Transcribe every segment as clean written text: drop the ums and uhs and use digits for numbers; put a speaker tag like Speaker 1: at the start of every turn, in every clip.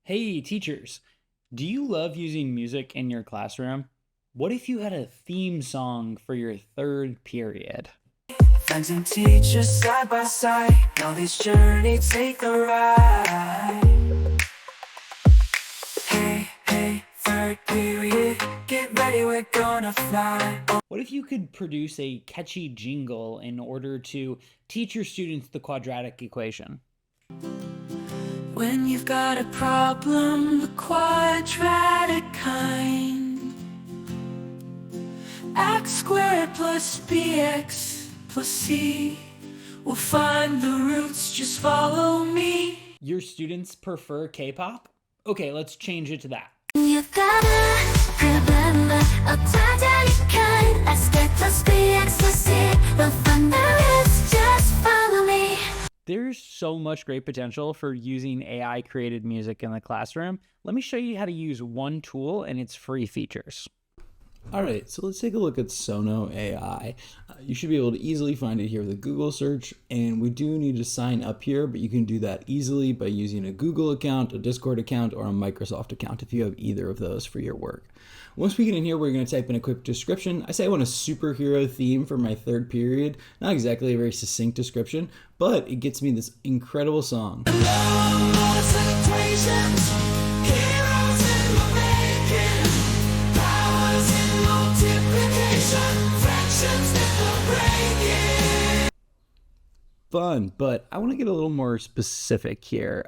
Speaker 1: Hey, teachers, do you love using music in your classroom? What if you had a theme song for your third period?
Speaker 2: Friends and teachers side by side, on this journey take a ride. Hey, hey, third period, get ready, we're gonna fly.
Speaker 1: What if you could produce a catchy jingle in order to teach your students the quadratic equation?
Speaker 2: When you've got a problem, the quadratic kind, x squared plus bx plus c, we'll find the roots, just follow me.
Speaker 1: Your students prefer K-pop? Okay, let's change it to that.
Speaker 3: You've gotta remember a quadratic kind. X squared plus bx plus c. We'll find the roots, just follow me.
Speaker 1: There's so much great potential for using AI created music in the classroom. Let me show you how to use one tool and its free features.
Speaker 4: All right, so let's take a look at Sono.ai. You should be able to easily find it here with a Google search, and we do need to sign up here, but you can do that easily by using a Google account, a Discord account, or a Microsoft account if you have either of those for your work. Once we get in here, we're going to type in a quick description. I say I want a superhero theme for my third period. Not exactly a very succinct description, but it gets me this incredible song. Fun, but I want to get a little more specific here.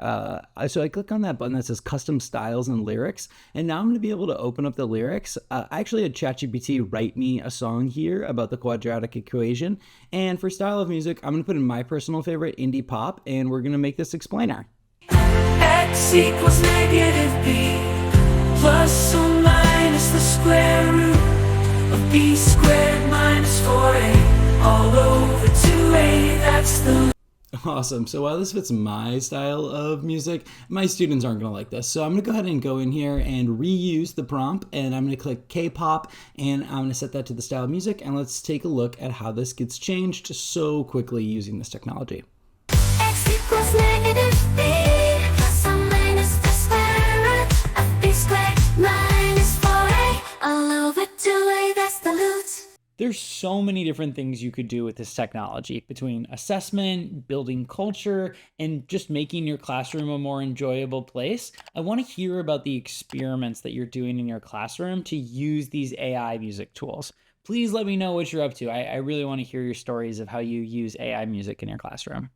Speaker 4: So I click on that button that says custom styles and lyrics, and now I'm going to be able to open up the lyrics. I actually had ChatGPT write me a song here about the quadratic equation, and for style of music, I'm going to put in my personal favorite, indie pop, and we're going to make this explainer.
Speaker 2: X equals negative b, plus or minus the square root of b squared minus 4a, all over 2a, that's the...
Speaker 4: Awesome. So while this fits my style of music, my students aren't going to like this. So I'm going to go ahead and go in here and reuse the prompt, and I'm going to click K-pop, and I'm going to set that to the style of music, and let's take a look at how this gets changed so quickly using this technology.
Speaker 3: X equals negative b, plus or minus the square root of b squared minus 4a, all over 2a, that's the root.
Speaker 1: There's so many different things you could do with this technology, between assessment, building culture, and just making your classroom a more enjoyable place. I want to hear about the experiments that you're doing in your classroom to use these AI music tools. Please let me know what you're up to. I really want to hear your stories of how you use AI music in your classroom.